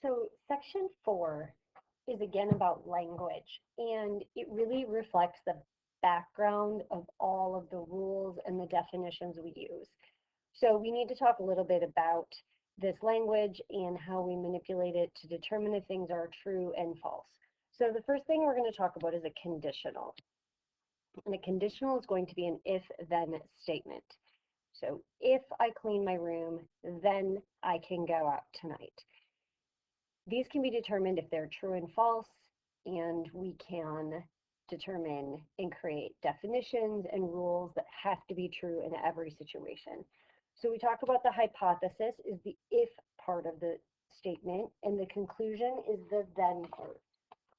So section 4 is again about language, and it really reflects the background of all of the rules and the definitions we use. So we need to talk a little bit about this language and how we manipulate it to determine if things are true and false. So the first thing we're going to talk about is a conditional. And a conditional is going to be an if-then statement. So if I clean my room, then I can go out tonight. These can be determined if they're true and false, and we can determine and create definitions and rules that have to be true in every situation. So we talk about the hypothesis is the if part of the statement, and the conclusion is the then part.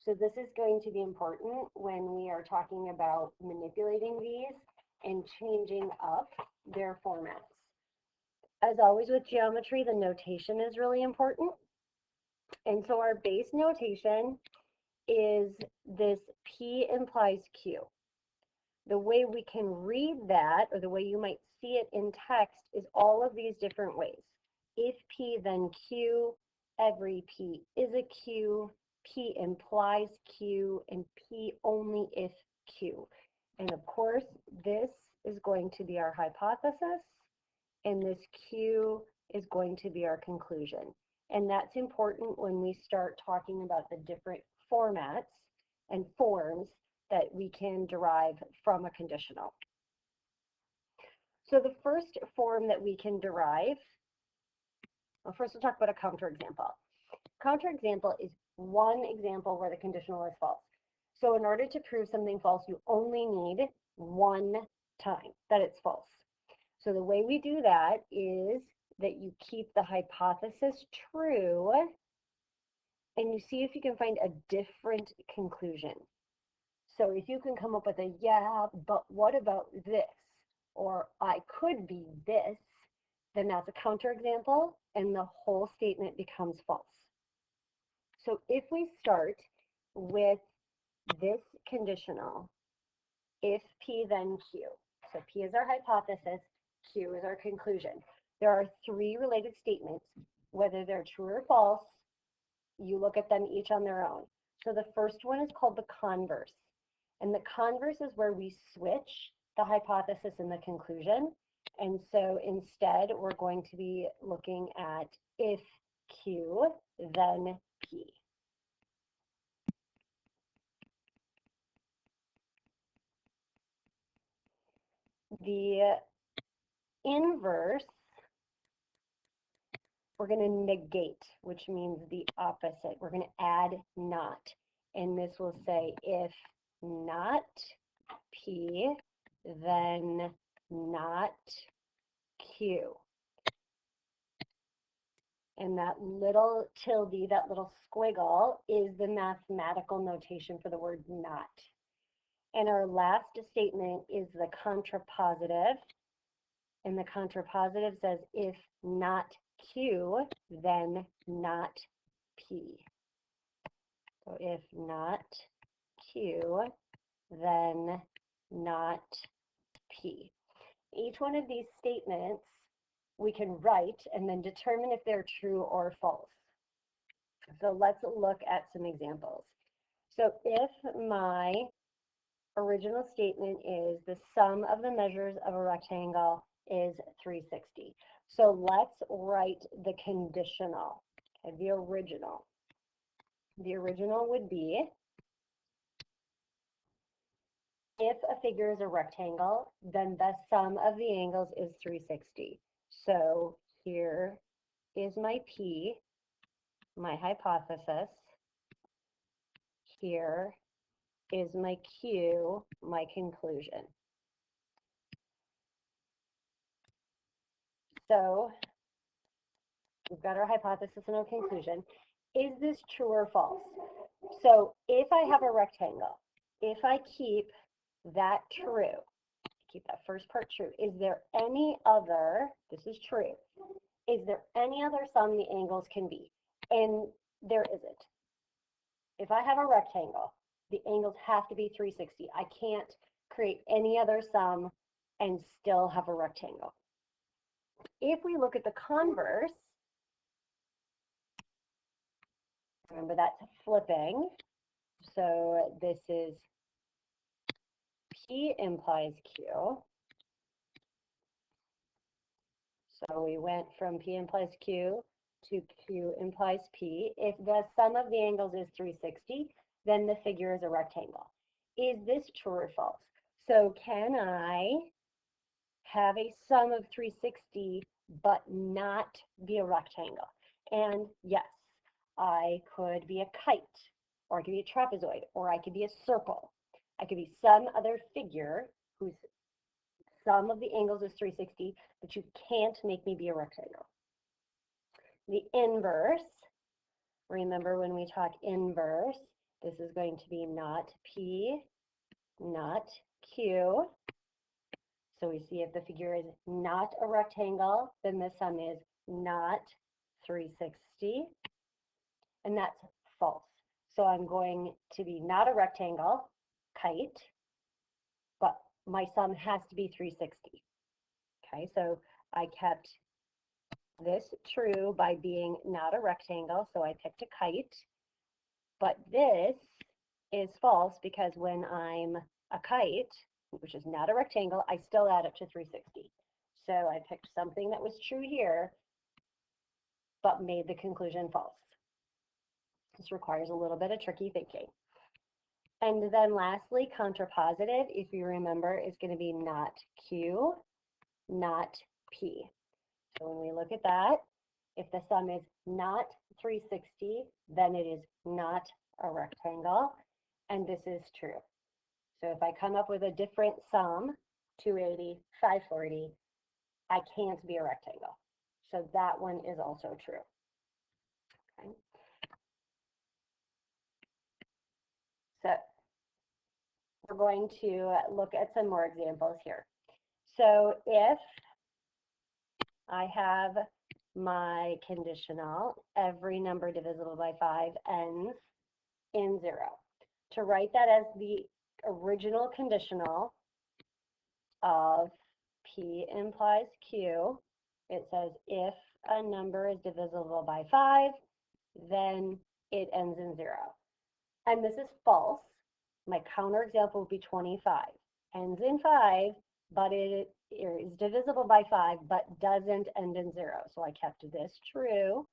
So this is going to be important when we are talking about manipulating these and changing up their formats. As always with geometry, the notation is really important. And so our base notation is this P implies Q. The way we can read that, or the way you might see it in text, is all of these different ways. If P, then Q, every P is a Q, P implies Q, and P only if Q. And of course, this is going to be our hypothesis, and this Q is going to be our conclusion. And that's important when we start talking about the different formats and forms that we can derive from a conditional. So the first form that we can derive, well, first we'll talk about a counterexample. Counterexample is one example where the conditional is false. So in order to prove something false, you only need one time that it's false. So the way we do that is that you keep the hypothesis true and you see if you can find a different conclusion. So if you can come up with a, yeah, but what about this? Or I could be this, then that's a counterexample and the whole statement becomes false. So if we start with this conditional, if P then Q. So P is our hypothesis, Q is our conclusion. There are three related statements. Whether they're true or false, you look at them each on their own. So the first one is called the converse. And the converse is where we switch the hypothesis and the conclusion. And so instead, we're going to be looking at if Q, then P. The inverse, we're going to negate, which means the opposite. We're going to add not. And this will say if not P, then not Q. And that little tilde, that little squiggle, is the mathematical notation for the word not. And our last statement is the contrapositive. And the contrapositive says if not Q, then not P. So if not Q, then not P. Each one of these statements we can write and then determine if they're true or false. So let's look at some examples. So if my original statement is the sum of the measures of a rectangle is 360. So let's write the conditional, okay, the original. The original would be if a figure is a rectangle, then the sum of the angles is 360. So here is my P, my hypothesis. Here is my Q, my conclusion. So we've got our hypothesis and our conclusion. Is this true or false? So if I have a rectangle, if I keep that true, keep that first part true, is there any other, this is true, is there any other sum the angles can be? And there isn't. If I have a rectangle, the angles have to be 360. I can't create any other sum and still have a rectangle. If we look at the converse, remember that's flipping. So this is P implies Q. So we went from P implies Q to Q implies P. If the sum of the angles is 360, then the figure is a rectangle. Is this true or false? So can I have a sum of 360 but not be a rectangle? And yes, I could be a kite, or I could be a trapezoid, or I could be a circle. I could be some other figure whose sum of the angles is 360, but you can't make me be a rectangle. The inverse, remember when we talk inverse, this is going to be not P, not Q. So we see if the figure is not a rectangle, then the sum is not 360, and that's false. So I'm going to be not a rectangle, kite, but my sum has to be 360. Okay, so I kept this true by being not a rectangle, so I picked a kite, but this is false because when I'm a kite, which is not a rectangle, I still add up to 360. So I picked something that was true here, but made the conclusion false. This requires a little bit of tricky thinking. And then lastly, contrapositive, if you remember, is going to be not Q, not P. So when we look at that, if the sum is not 360, then it is not a rectangle, and this is true. So if I come up with a different sum, 280, 540, I can't be a rectangle. So that one is also true. Okay. So we're going to look at some more examples here. So if I have my conditional, every number divisible by 5 ends in 0. To write that as the original conditional of P implies Q, it says if a number is divisible by 5, then it ends in 0. And this is false. My counterexample would be 25. Ends in 5, but it is divisible by 5, but doesn't end in 0. So I kept this true,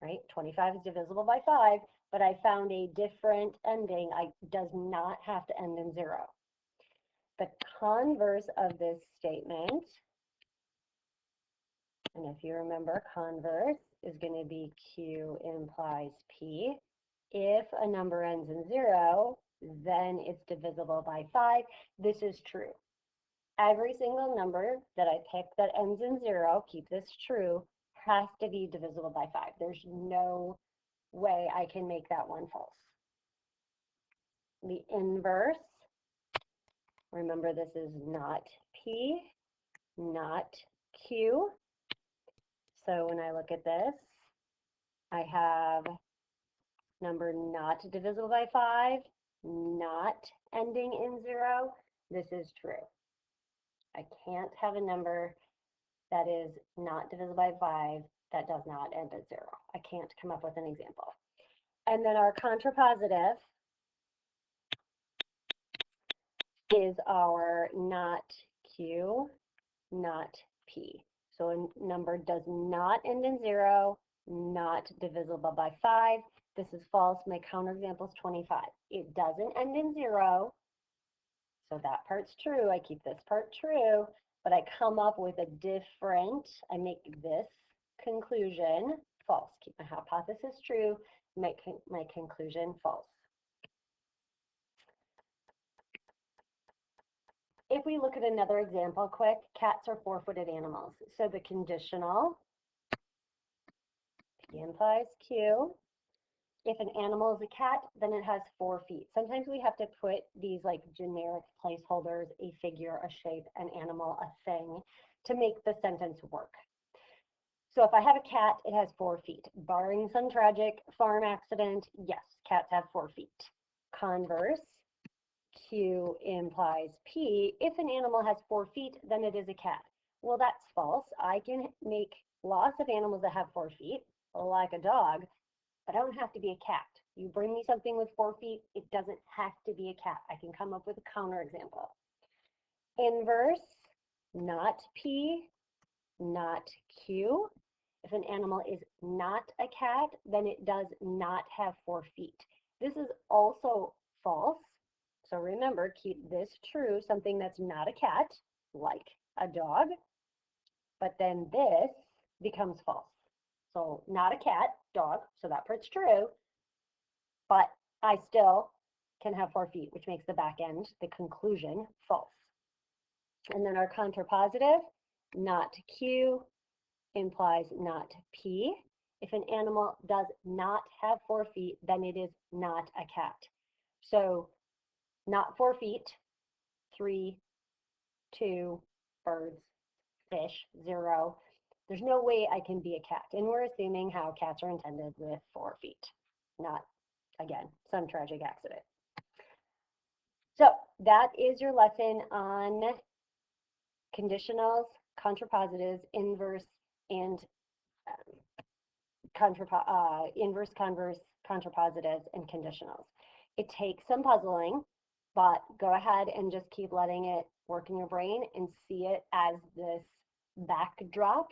right? 25 is divisible by 5, but I found a different ending. It does not have to end in 0. The converse of this statement, and if you remember, converse is going to be Q implies P. If a number ends in 0, then it's divisible by 5. This is true. Every single number that I pick that ends in 0, keep this true, has to be divisible by 5. There's no way I can make that one false. The inverse, remember this is not P, not Q. So when I look at this, I have number not divisible by 5, not ending in 0. This is true. I can't have a number that is not divisible by 5 that does not end at 0. I can't come up with an example. And then our contrapositive is our not Q, not P. So a number does not end in 0, not divisible by 5. This is false. My counterexample is 25. It doesn't end in 0, so that part's true. I keep this part true, but I come up with a different, I make this conclusion false. Keep my hypothesis true, make my conclusion false. If we look at another example quick, cats are four-footed animals. So the conditional, P implies Q. If an animal is a cat, then it has 4 feet. Sometimes we have to put these like generic placeholders, a figure, a shape, an animal, a thing, to make the sentence work. So if I have a cat, it has 4 feet. Barring some tragic farm accident, yes, cats have 4 feet. Converse, Q implies P. If an animal has 4 feet, then it is a cat. Well, that's false. I can make lots of animals that have 4 feet, like a dog, but I don't have to be a cat. You bring me something with 4 feet, it doesn't have to be a cat. I can come up with a counterexample. Inverse, not P, not Q. If an animal is not a cat, then it does not have 4 feet. This is also false. So remember, keep this true, something that's not a cat, like a dog, but then this becomes false. So not a cat, dog, so that part's true, but I still can have 4 feet, which makes the back end, the conclusion, false. And then our contrapositive, not Q, implies not P. If an animal does not have 4 feet, then it is not a cat. So not 4 feet, 3, 2, birds, fish, 0. There's no way I can be a cat. And we're assuming how cats are intended with 4 feet, not, again, some tragic accident. So that is your lesson on conditionals, contrapositives, inverse, and inverse, converse, contrapositives, and conditionals. It takes some puzzling, but go ahead and just keep letting it work in your brain and see it as this backdrop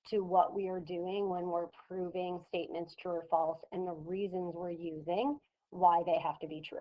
to what we are doing when we're proving statements true or false and the reasons we're using why they have to be true.